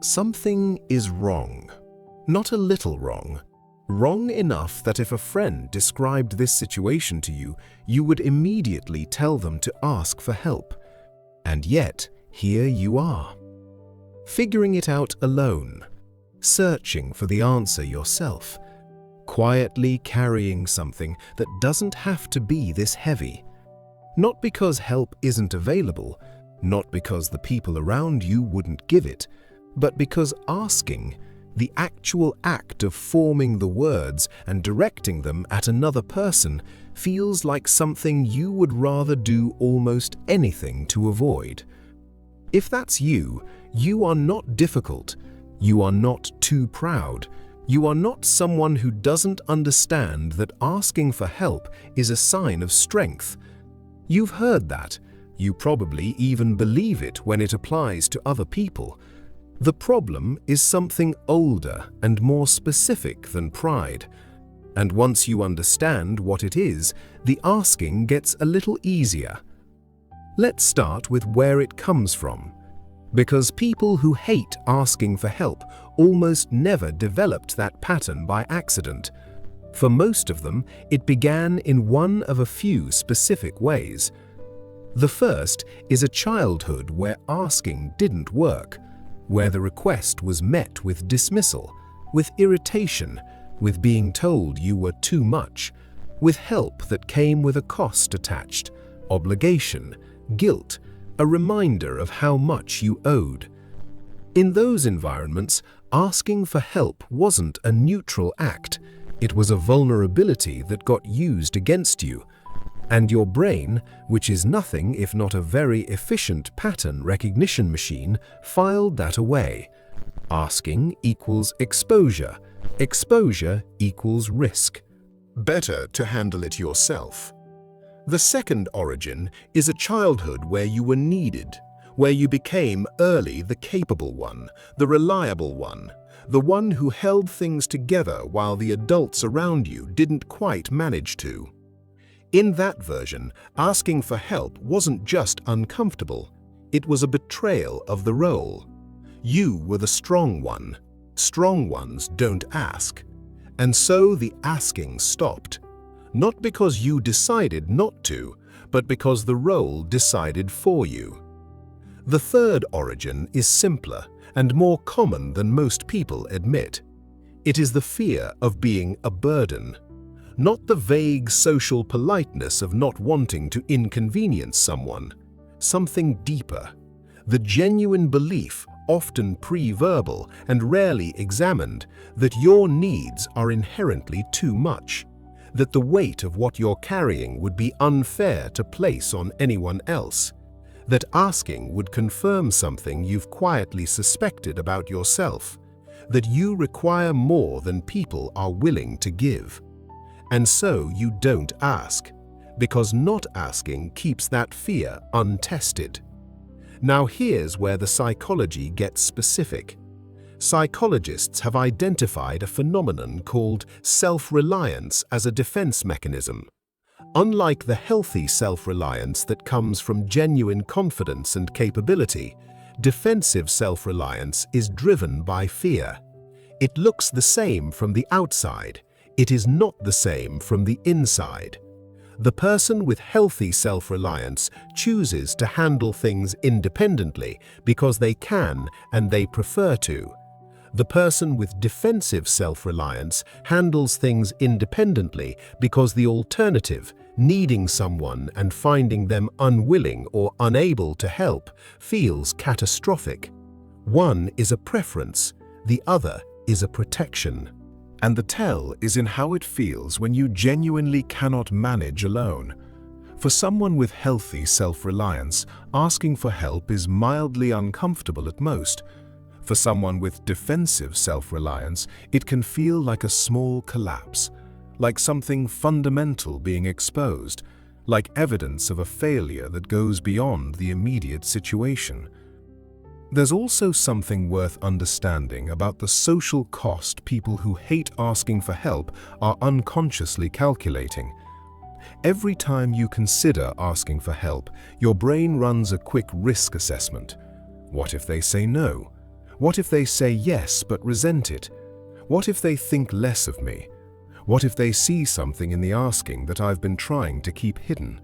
Something is wrong. Not a little wrong. Wrong enough that if a friend described this situation to you, you would immediately tell them to ask for help. And yet, here you are. Figuring it out alone. Searching for the answer yourself. Quietly carrying something that doesn't have to be this heavy. Not because help isn't available, not because the people around you wouldn't give it, but because asking, the actual act of forming the words and directing them at another person, feels like something you would rather do almost anything to avoid. If that's you, you are not difficult. You are not too proud. You are not someone who doesn't understand that asking for help is a sign of strength. You've heard that. You probably even believe it when it applies to other people. The problem is something older and more specific than pride. And once you understand what it is, the asking gets a little easier. Let's start with where it comes from. Because people who hate asking for help almost never developed that pattern by accident. For most of them, it began in one of a few specific ways. The first is a childhood where asking didn't work, where the request was met with dismissal, with irritation, with being told you were too much, with help that came with a cost attached, obligation, guilt, a reminder of how much you owed. In those environments, asking for help wasn't a neutral act. It was a vulnerability that got used against you. And your brain, which is nothing if not a very efficient pattern recognition machine, filed that away. Asking equals exposure. Exposure equals risk. Better to handle it yourself. The second origin is a childhood where you were needed, where you became early the capable one, the reliable one, the one who held things together while the adults around you didn't quite manage to. In that version, asking for help wasn't just uncomfortable, it was a betrayal of the role. You were the strong one. Strong ones don't ask. And so the asking stopped. Not because you decided not to, but because the role decided for you. The third origin is simpler and more common than most people admit. It is the fear of being a burden. Not the vague social politeness of not wanting to inconvenience someone. Something deeper. The genuine belief, often pre-verbal and rarely examined, that your needs are inherently too much. That the weight of what you're carrying would be unfair to place on anyone else. That asking would confirm something you've quietly suspected about yourself. That you require more than people are willing to give. And so you don't ask, because not asking keeps that fear untested. Now here's where the psychology gets specific. Psychologists have identified a phenomenon called self-reliance as a defense mechanism. Unlike the healthy self-reliance that comes from genuine confidence and capability, defensive self-reliance is driven by fear. It looks the same from the outside. It is not the same from the inside. The person with healthy self-reliance chooses to handle things independently because they can and they prefer to. The person with defensive self-reliance handles things independently because the alternative, needing someone and finding them unwilling or unable to help, feels catastrophic. One is a preference, the other is a protection. And the tell is in how it feels when you genuinely cannot manage alone. For someone with healthy self-reliance, asking for help is mildly uncomfortable at most. For someone with defensive self-reliance, it can feel like a small collapse, like something fundamental being exposed, like evidence of a failure that goes beyond the immediate situation. There's also something worth understanding about the social cost people who hate asking for help are unconsciously calculating. Every time you consider asking for help, your brain runs a quick risk assessment. What if they say no? What if they say yes but resent it? What if they think less of me? What if they see something in the asking that I've been trying to keep hidden?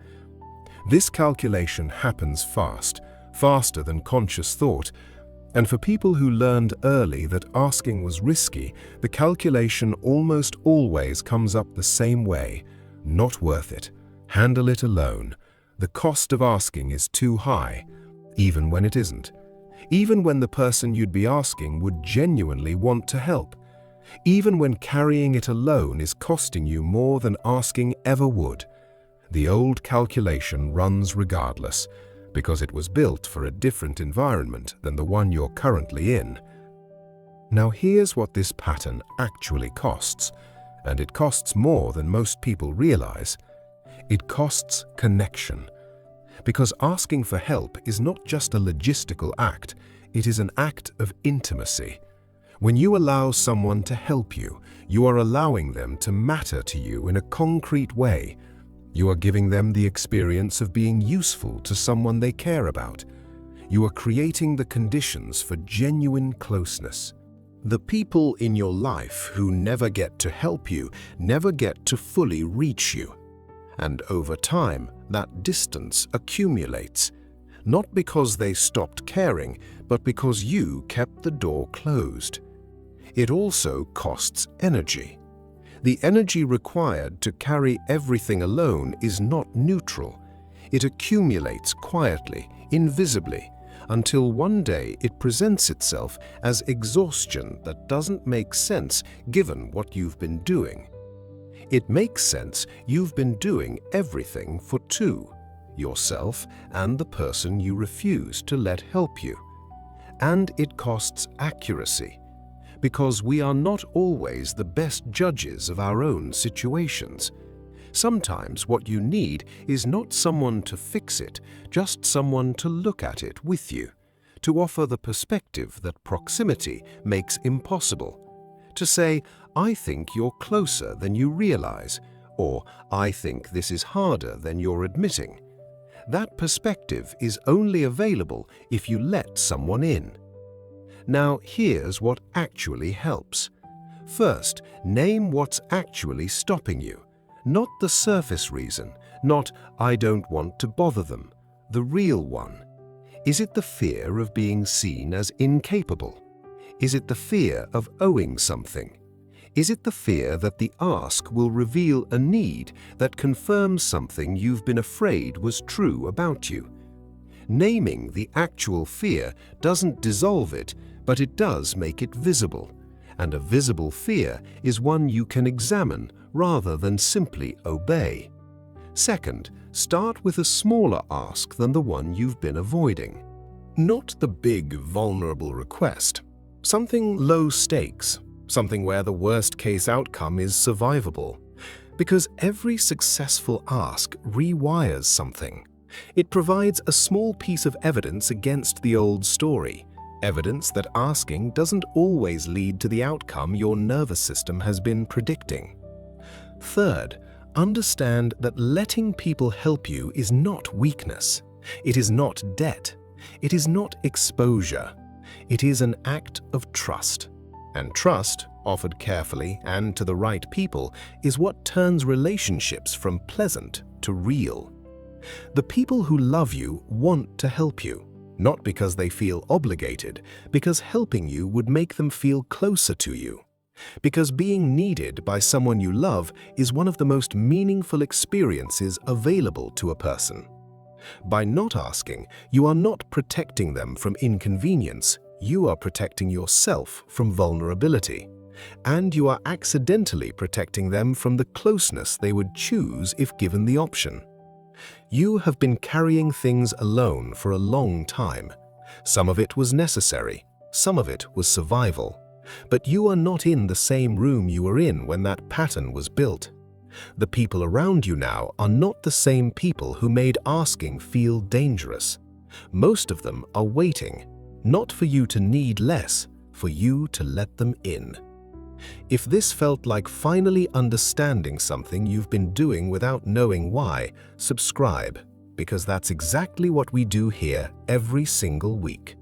This calculation happens fast, faster than conscious thought, and for people who learned early that asking was risky, the calculation almost always comes up the same way. Not worth it. Handle it alone. The cost of asking is too high, even when it isn't. Even when the person you'd be asking would genuinely want to help. Even when carrying it alone is costing you more than asking ever would. The old calculation runs regardless, because it was built for a different environment than the one you're currently in. Now here's what this pattern actually costs, and it costs more than most people realize. It costs connection. Because asking for help is not just a logistical act, it is an act of intimacy. When you allow someone to help you, you are allowing them to matter to you in a concrete way. You are giving them the experience of being useful to someone they care about. You are creating the conditions for genuine closeness. The people in your life who never get to help you never get to fully reach you. And over time, that distance accumulates. Not because they stopped caring, but because you kept the door closed. It also costs energy. The energy required to carry everything alone is not neutral. It accumulates quietly, invisibly, until one day it presents itself as exhaustion that doesn't make sense given what you've been doing. It makes sense you've been doing everything for two, yourself and the person you refuse to let help you. And it costs accuracy. Because we are not always the best judges of our own situations. Sometimes what you need is not someone to fix it, just someone to look at it with you, to offer the perspective that proximity makes impossible. To say, I think you're closer than you realize, or I think this is harder than you're admitting. That perspective is only available if you let someone in. Now, here's what actually helps. First, name what's actually stopping you. Not the surface reason, not I don't want to bother them. The real one. Is it the fear of being seen as incapable? Is it the fear of owing something? Is it the fear that the ask will reveal a need that confirms something you've been afraid was true about you? Naming the actual fear doesn't dissolve it, but it does make it visible. And a visible fear is one you can examine rather than simply obey. Second, start with a smaller ask than the one you've been avoiding. Not the big, vulnerable request. Something low stakes, something where the worst-case outcome is survivable. Because every successful ask rewires something. It provides a small piece of evidence against the old story. Evidence that asking doesn't always lead to the outcome your nervous system has been predicting. Third, understand that letting people help you is not weakness. It is not debt. It is not exposure. It is an act of trust. And trust, offered carefully and to the right people, is what turns relationships from pleasant to real. The people who love you want to help you. Not because they feel obligated, because helping you would make them feel closer to you. Because being needed by someone you love is one of the most meaningful experiences available to a person. By not asking, you are not protecting them from inconvenience, you are protecting yourself from vulnerability. And you are accidentally protecting them from the closeness they would choose if given the option. You have been carrying things alone for a long time. Some of it was necessary, some of it was survival. But you are not in the same room you were in when that pattern was built. The people around you now are not the same people who made asking feel dangerous. Most of them are waiting, not for you to need less, for you to let them in. If this felt like finally understanding something you've been doing without knowing why, subscribe, because that's exactly what we do here every single week.